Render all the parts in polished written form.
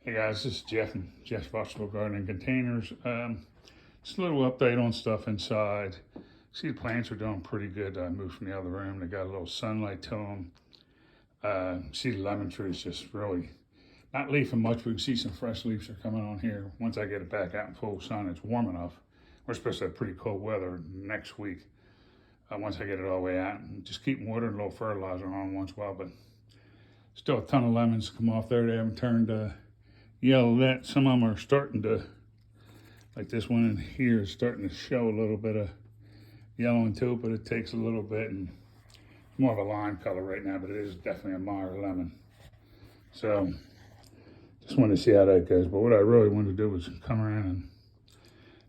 Hey guys, this is Jeff and Jeff's Vegetable Gardening Containers. Just a little update on stuff inside. See, the plants are doing pretty good. I moved from the other room. They got a little sunlight to them. See, the lemon tree is just really not leafing much. We can see some fresh leaves are coming on here. Once I get it back out in full sun, it's warm enough. We're supposed to have pretty cold weather next week. Once I get it all the way out, and just keep watering, a little fertilizer on once in a while. But still a ton of lemons come off there. They haven't turned yellow yet. Some of them are starting to, like this one in here is starting to show a little bit of yellow into it, but it takes a little bit, and it's more of a lime color right now, but it is definitely a Meyer lemon. So just wanted to see how that goes. But what I really wanted to do was come around and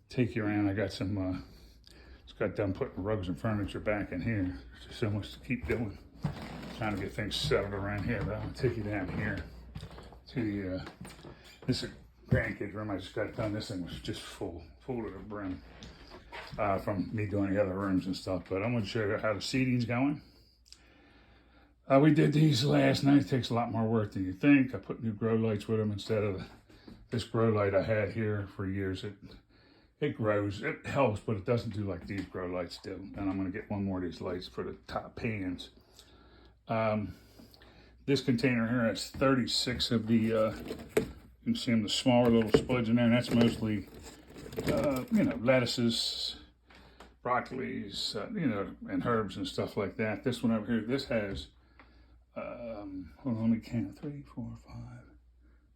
take you around. I got some just got done putting rugs and furniture back in here. There's just so much to keep doing. Trying to get things settled around here, but I'll take you down here to the this is a grandkids room. I just got it done. This thing was just full to the brim from me doing the other rooms and stuff. But I'm going to show you how the seeding's going. We did these last night. It takes a lot more work than you think. I put new grow lights with them instead of this grow light I had here for years. It grows, it helps, but it doesn't do like these grow lights do. And I'm going to get one more of these lights for the top pans. This container here has 36 of the, you can see them, the smaller little spuds in there, and that's mostly, lettuces, broccolis, and herbs and stuff like that. This one over here, this has, hold on, let me count, 3, 4, 5,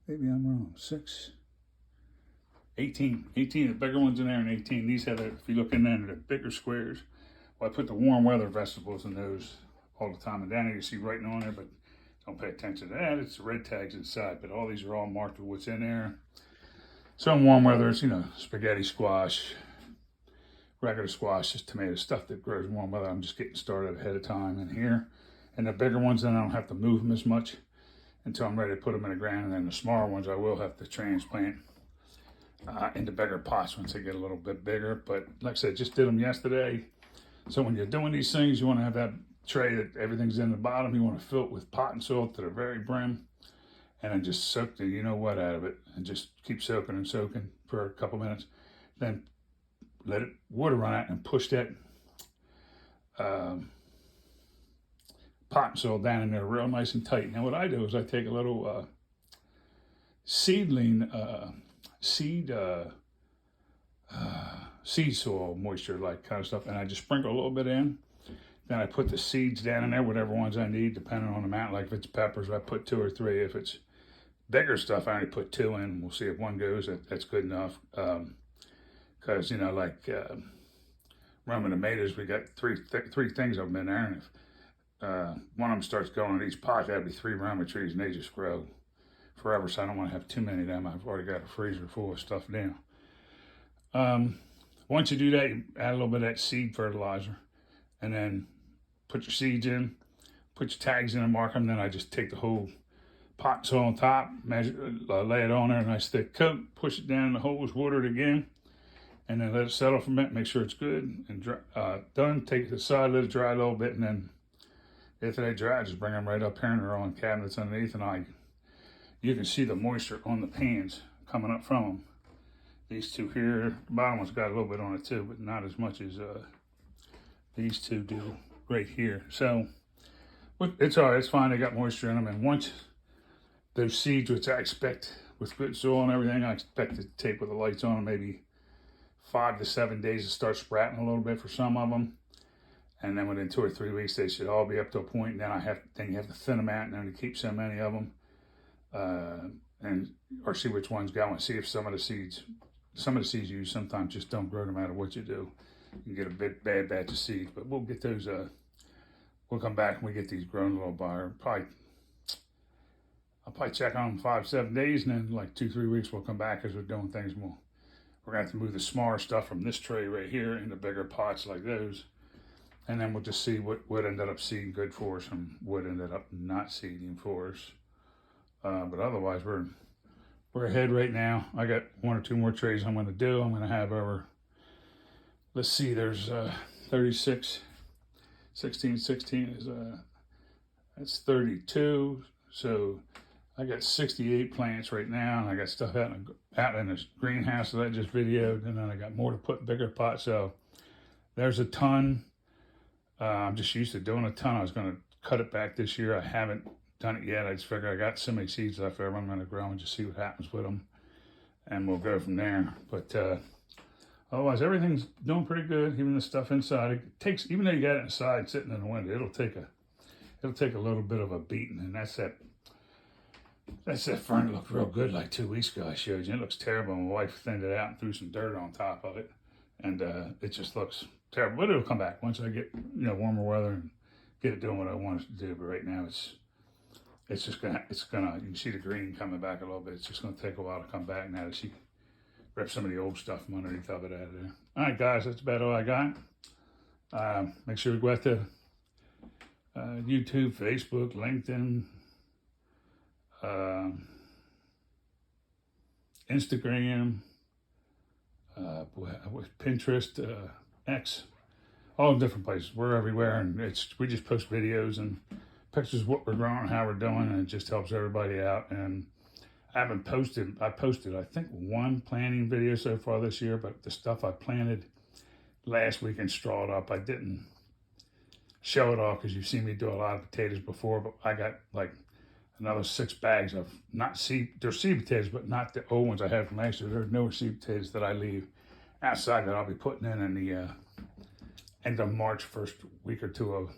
maybe I'm wrong, 6, 18 the bigger ones in there, and 18. These have, if you look in there, they're bigger squares. Well, I put the warm weather vegetables in those all the time, and down here you see writing on there, but don't pay attention to that. It's the red tags inside, but all these are all marked with what's in there. Some warm weather is, spaghetti squash, regular squash, just tomato stuff that grows in warm weather. I'm just getting started ahead of time in here. And the bigger ones, then I don't have to move them as much until I'm ready to put them in the ground. And then the smaller ones, I will have to transplant into bigger pots once they get a little bit bigger. But like I said, just did them yesterday. So when you're doing these things, you want to have that tray that everything's in the bottom. You want to fill it with pot and soil to the very brim, and then just soak the you-know-what out of it, and just keep soaking and soaking for a couple minutes. Then let it water run out and push that pot and soil down in there real nice and tight. Now what I do is I take a little seed soil moisture like kind of stuff, and I just sprinkle a little bit in. Then I put the seeds down in there, whatever ones I need, depending on the amount. Like if it's peppers, I put 2 or 3. If it's bigger stuff, I only put 2 in. We'll see if one goes. That's good enough. Because, Roman tomatoes, we got three things of them in there. And if one of them starts going in each pot, that'd be 3 Roma trees, and they just grow forever. So I don't want to have too many of them. I've already got a freezer full of stuff now. Once you do that, you add a little bit of that seed fertilizer. And then put your seeds in, put your tags in and mark them. Then I just take the whole pot and soil on top, measure, lay it on there, a nice thick coat, push it down in the holes, water it again, and then let it settle for a minute, make sure it's good and dry, done. Take it aside, let it dry a little bit, and then after they dry, just bring them right up here, and they're on cabinets underneath, and you can see the moisture on the pans coming up from them. These two here, the bottom one's got a little bit on it too, but not as much as these two do right here. So it's all right, it's fine. They got moisture in them. And once those seeds, which I expect with good soil and everything, I expect to take with the lights on them maybe 5 to 7 days to start sprouting a little bit for some of them. And then within 2 or 3 weeks, they should all be up to a point. And then you have to thin them out and then to keep so many of them. Or see which ones go and see if some of the seeds you use sometimes just don't grow no matter what you do. You can get a bad batch of seeds, but we'll get those, we'll come back and we get these grown a little better. I'll probably check on them 5 to 7 days, and then like 2 or 3 weeks, we'll come back as we're doing things. We're gonna have to move the smaller stuff from this tray right here into bigger pots like those. And then we'll just see what ended up seeding good for us and what ended up not seeding for us. But otherwise, we're ahead right now. I got 1 or 2 more trays I'm gonna do. I'm gonna have over, let's see, there's 36, 16 is, that's 32. So I got 68 plants right now, and I got stuff out in this greenhouse that I just videoed, and then I got more to put in bigger pots. So there's a ton. I'm just used to doing a ton. I was going to cut it back this year. I haven't done it yet. I just figured I got so many seeds left over. I'm going to grow and just see what happens with them, and we'll go from there. But otherwise, everything's doing pretty good. Even the stuff inside, it takes, even though you got it inside sitting in the window, it'll take a little bit of a beating, and that's that fern that looked real good like 2 weeks ago I showed you. It looks terrible. My wife thinned it out and threw some dirt on top of it, and it just looks terrible. But it'll come back once I get warmer weather and get it doing what I want it to do. But right now it's gonna you can see the green coming back a little bit. It's just gonna take a while to come back now that she ripped some of the old stuff from underneath of it out of there. All right, guys, that's about all I got. Make sure to go out to YouTube, Facebook, LinkedIn, Instagram, Pinterest, X, all different places. We're everywhere, and we just post videos and pictures of what we're growing, how we're doing, and it just helps everybody out. And I posted I think 1 planting video so far this year, but the stuff I planted last week and strawed up, I didn't show it all because you've seen me do a lot of potatoes before, but I got like another 6 bags of they're seed potatoes, but not the old ones I had from last year. There are no seed potatoes that I leave outside that I'll be putting in the end of March, first week or 2 of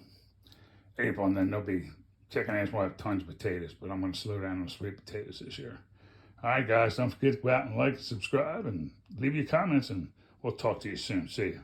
April, and then they'll be kicking ass. We'll have tons of potatoes, but I'm going to slow down on sweet potatoes this year. All right, guys, don't forget to go out and like, subscribe, and leave your comments, and we'll talk to you soon. See you.